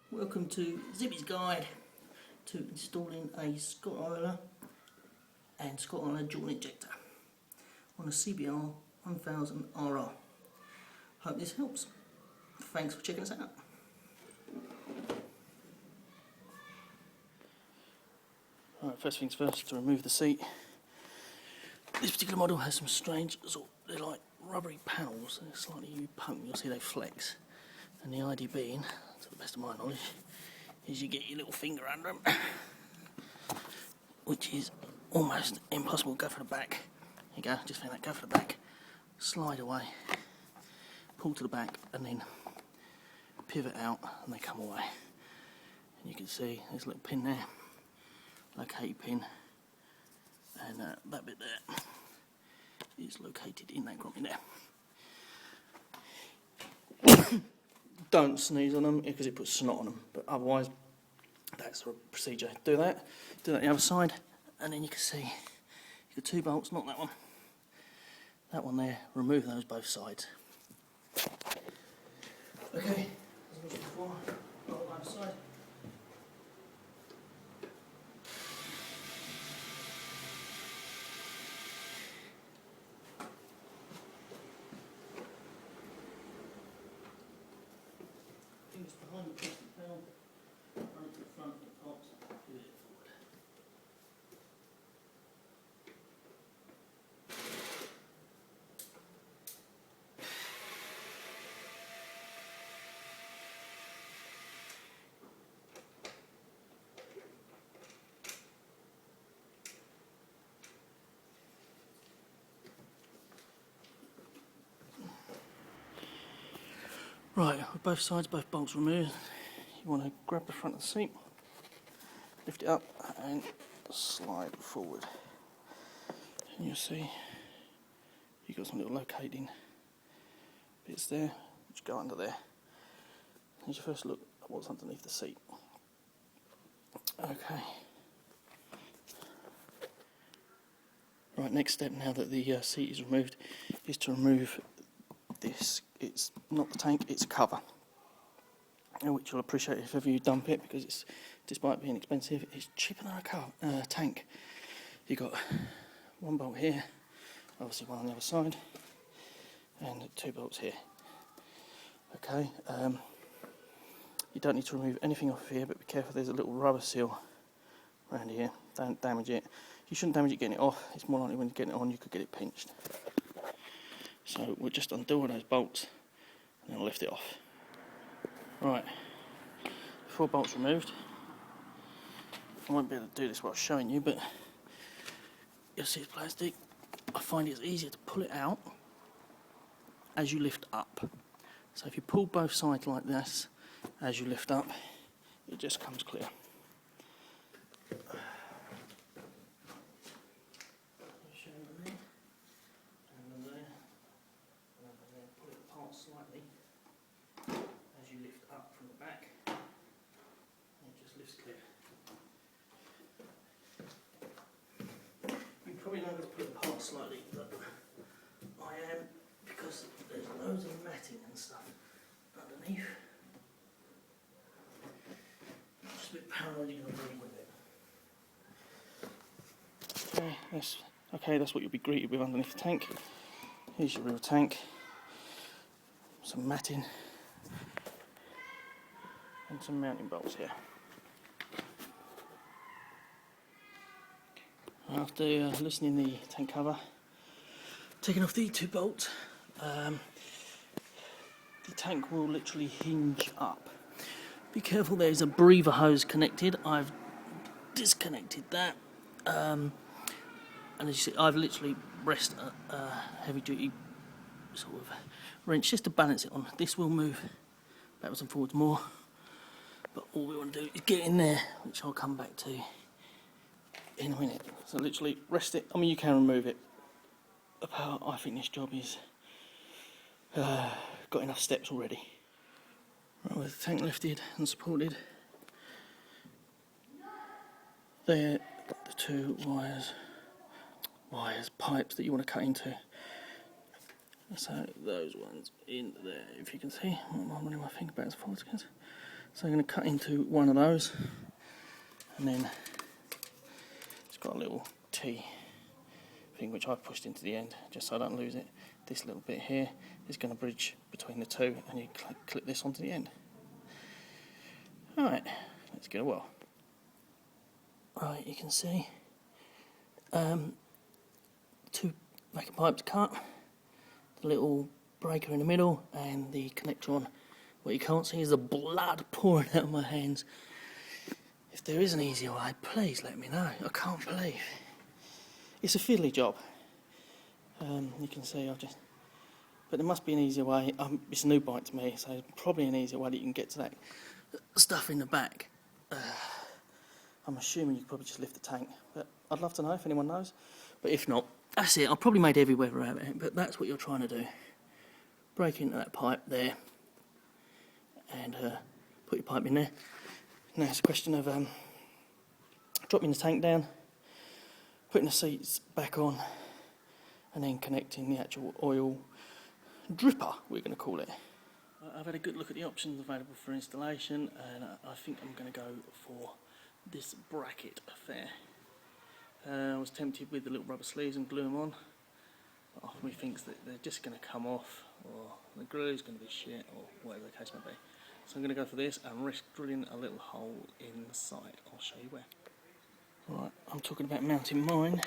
Welcome to Zippy's guide to installing a Scottoiler and Scottoiler dual injector on a CBR1000RR. Hope this helps. Thanks for checking us out. Alright, first things first, to remove the seat. This particular model has some strange, they're like rubbery panels, they're slightly U-punk, you'll see they flex. And the idea being, to the best of my knowledge, is you get your little finger under them, which is almost impossible. Go for the back. Here you go, just find that, go for the back, slide away, pull to the back, and then pivot out, and they come away. And you can see there's a little pin there, located pin, and that bit there is located in that grommet there. Don't sneeze on them because it puts snot on them, but otherwise that's the procedure. Do that on the other side, and then you can see you've got two bolts, not that one there. Remove those both sides. Okay, as I mentioned before, bolt on either side. Fingers behind the plastic panel, run it to the front of the pot, pivot it forward. Right, with both sides, both bolts removed, you want to grab the front of the seat, lift it up and slide forward. And you'll see you've got some little locating bits there which go under there. Here's your first look at what's underneath the seat. Okay. Right, next step now that the seat is removed is to remove this. It's not the tank, it's a cover, which you'll appreciate if ever you dump it, because it's, despite being expensive, it's cheaper than a tank. You've got one bolt here, obviously one on the other side, and two bolts here. Okay, you don't need to remove anything off of here, but be careful, there's a little rubber seal around here, don't damage it. You shouldn't damage it getting it off, it's more likely when you're getting it on you could get it pinched. So we'll just undo all those bolts and then lift it off. Right, 4 bolts removed. I won't be able to do this while showing you, but you'll see it's plastic. I find it's easier to pull it out as you lift up. So if you pull both sides like this, as you lift up, it just comes clear. Slightly as you lift up from the back, and it just lifts clear. You're probably not going to pull it apart slightly, but I am, because there's loads of matting and stuff underneath. I'm just a bit paranoid you're going to break with it. Okay, that's what you'll be greeted with underneath the tank. Here's your real tank. Some matting and some mounting bolts here. After loosening the tank cover, taking off the 2 bolts, the tank will literally hinge up. Be careful, there's a breather hose connected. I've disconnected that, and as you see, I've literally pressed a heavy duty sort of wrench just to balance it on. This will move backwards and forwards more, but all we want to do is get in there, which I'll come back to in a minute. So literally rest it. I mean, you can remove it. I think this job is got enough steps already. Right, with the tank lifted and supported, there the 2 pipes that you want to cut into. So those ones in there, if you can see, I'm running my finger back and forwards. So I'm going to cut into one of those, and then it's got a little T thing which I've pushed into the end just so I don't lose it. This little bit here is going to bridge between the two, and you clip this onto the end. Alright, let's get a whirl. Right, you can see two vacuum pipes cut, the little breaker in the middle, and the connector on. What you can't see is the blood pouring out of my hands. If there is an easier way, please let me know. I can't believe it's a fiddly job. You can see but there must be an easier way. It's a new bike to me, so probably an easier way that you can get to that stuff in the back. I'm assuming you could probably just lift the tank, but I'd love to know if anyone knows. But if not, that's it. I've probably made every weather out of it, but that's what you're trying to do. Break into that pipe there, and put your pipe in there. Now it's a question of dropping the tank down, putting the seats back on, and then connecting the actual oil dripper, we're going to call it. I've had a good look at the options available for installation, and I think I'm going to go for this bracket affair. I was tempted with the little rubber sleeves and glue them on, but often me thinks that they're just going to come off, or the glue is going to be shit, or whatever the case may be. So I'm going to go for this and risk drilling a little hole in the side. I'll show you where. Right, I'm talking about mounting mine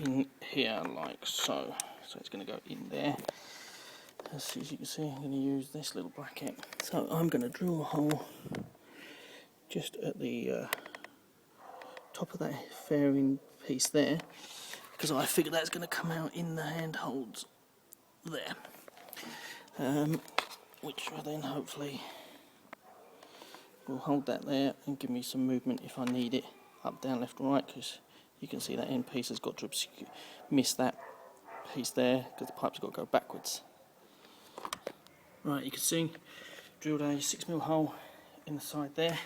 in here like so. So it's going to go in there. As you can see, I'm going to use this little bracket. So I'm going to drill a hole just at the top of that fairing piece there, because I figure that's going to come out in the handholds there, which will then hopefully will hold that there and give me some movement if I need it, up, down, left and right, because you can see that end piece has got to miss that piece there because the pipe's got to go backwards. Right, you can see drilled a 6mm hole in the side there.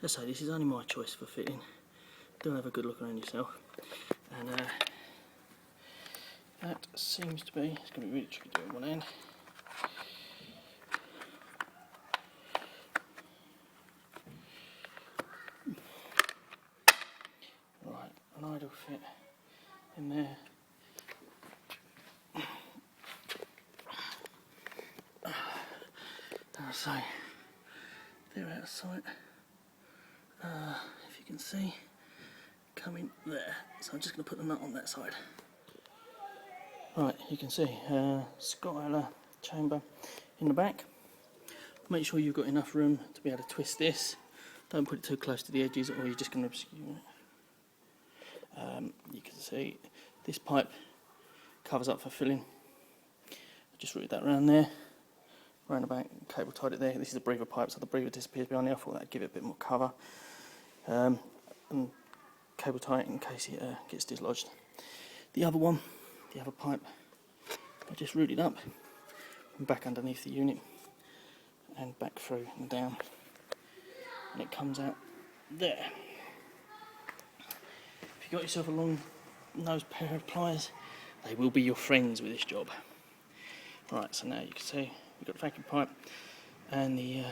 Let's say this is only my choice for fitting. Do have a good look around yourself. And that seems to be, it's going to be really tricky doing one end. Right, an idle fit in there. So they're out of sight. If you can see, coming there. So I'm just going to put the nut on that side. Right, you can see Scottoiler chamber in the back. Make sure you've got enough room to be able to twist this. Don't put it too close to the edges, or you're just going to obscure it. You can see this pipe covers up for filling. I just routed that around there. Round the back, cable tied it there. This is a breather pipe, so the breather disappears behind there. I thought that'd give it a bit more cover. And cable tie it in case it gets dislodged. The other one, the other pipe, I just routed up and back underneath the unit and back through and down, and it comes out there. If you got yourself a long nosed pair of pliers, they will be your friends with this job. Right, so now you can see we've got the vacuum pipe and the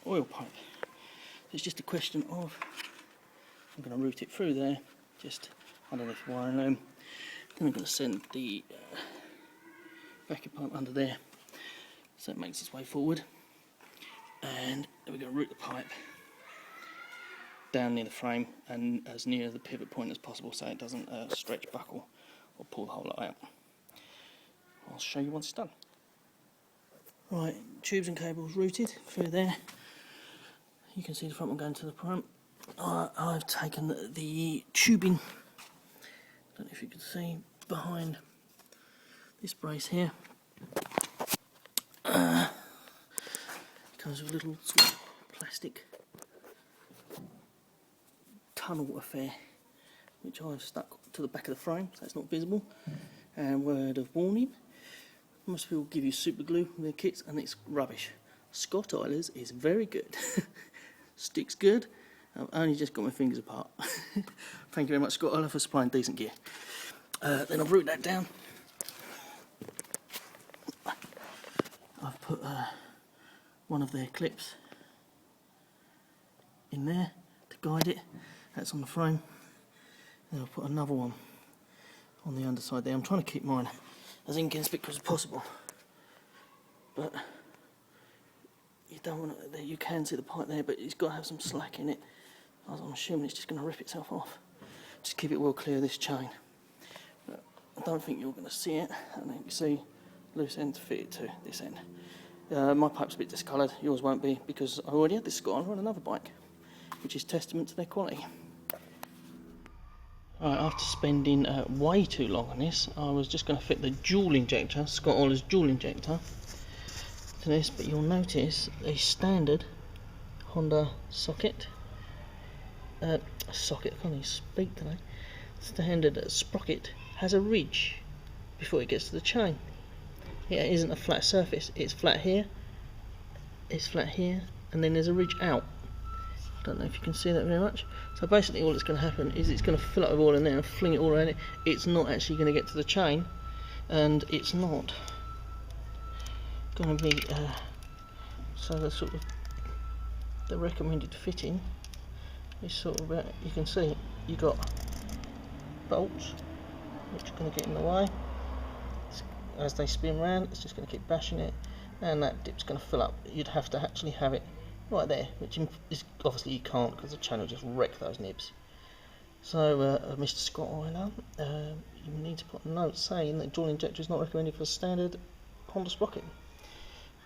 oil pipe. So it's just a question of, I'm going to route it through there, just underneath the wiring loom. Then I'm going to send the vacuum pipe under there, so it makes its way forward. And then we're going to route the pipe down near the frame and as near the pivot point as possible, so it doesn't stretch, buckle, or pull the whole lot out. I'll show you once it's done. Right, tubes and cables routed through there. You can see the front one going to the front. I've taken the tubing, don't know if you can see, behind this brace here. It comes with a little sort of plastic tunnel affair, which I've stuck to the back of the frame so it's not visible. And word of warning, most people give you super glue in their kits and it's rubbish. Scottoiler's is very good. Sticks good. I've only just got my fingers apart. Thank you very much, Scottoiler, for supplying decent gear. Then I've routed that down. I've put one of their clips in there to guide it. That's on the frame. Then I'll put another one on the underside there. I'm trying to keep mine as inconspicuous as possible, but you don't want to, you can see the pipe there, but it's got to have some slack in it. I'm assuming it's just going to rip itself off. Just keep it well clear of this chain. But I don't think you're going to see it. And then you can see loose end fitted to this end. My pipe's a bit discoloured, yours won't be, because I already had this Scottoiler on another bike, which is testament to their quality. Right, after spending way too long on this, I was just going to fit the dual injector, Scottoiler's dual injector, to this, but you'll notice a standard Honda socket, I can't even speak today, standard sprocket has a ridge before it gets to the chain. It isn't a flat surface, it's flat here, and then there's a ridge out. I don't know if you can see that very much. So basically all that's going to happen is it's going to fill up with oil in there and fling it all around it. It's not actually going to get to the chain, and it's not going to be so the recommended fitting is sort of about, you can see you got bolts which are going to get in the way. As they spin round, it's just going to keep bashing it, and that dip's going to fill up. You'd have to actually have it right there, which is obviously you can't, because the chain will just wreck those nibs. So Mr. Scottoiler, you need to put a note saying that dual injector is not recommended for standard Honda sprocket.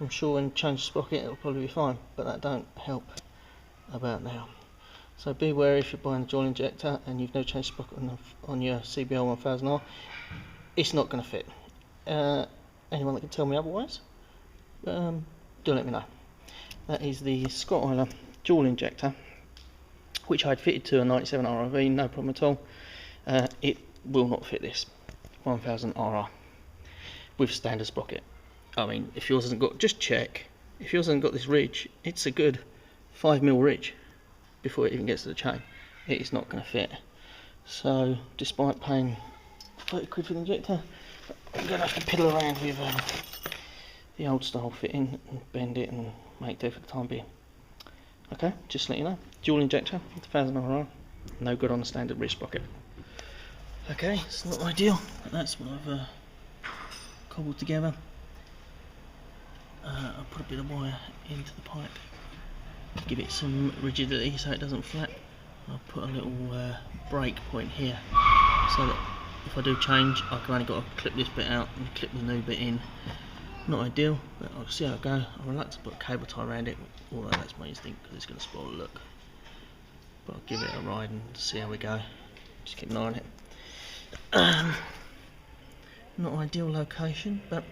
I'm sure when you change the sprocket it'll probably be fine, but that don't help about now. So beware if you're buying a dual injector and you've never changed sprocket on your CBR1000rr, it's not going to fit. Anyone that can tell me otherwise, do let me know. That is the Scottoiler dual injector, which I had fitted to a 97 RRV, no problem at all. It will not fit this 1000rr with standard sprocket. I mean, if yours hasn't got, just check. If yours hasn't got this ridge, it's a good 5mm ridge before it even gets to the chain. It is not going to fit. So, despite paying 30 quid for the injector, I'm going to have to piddle around with the old style fitting and bend it and make do for the time being. Okay, just to let you know, dual injector, 1000rr, no good on the standard ridge sprocket. Okay, it's not ideal, but that's what I've cobbled together. I'll put a bit of wire into the pipe to give it some rigidity so it doesn't flap. I'll put a little break point here so that if I do change, I've only got to clip this bit out and clip the new bit in. Not ideal, but I'll see how it goes. I'm reluctant to put a cable tie around it, although that's my instinct because it's going to spoil the look. But I'll give it a ride and see how we go. Just keep an eye on it. Not ideal location, but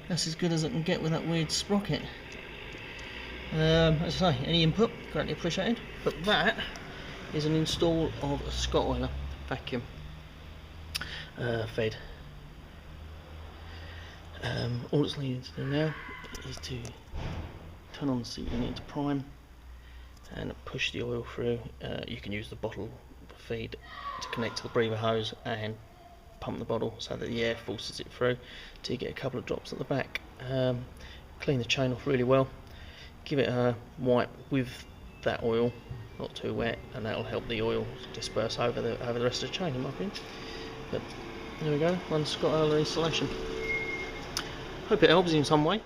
that's as good as I can get with that weird sprocket. As I say, any input, greatly appreciated. But that is an install of a Scottoiler vacuum fed. All it's needed to do now is to turn on the seat unit to prime and push the oil through. You can use the bottle feed to connect to the breather hose and pump the bottle so that the air forces it through till you get a couple of drops at the back. Clean the chain off really well, give it a wipe with that oil, not too wet, and that will help the oil disperse over the rest of the chain in my opinion. But there we go, one Scottoiler installation. Hope it helps in some way.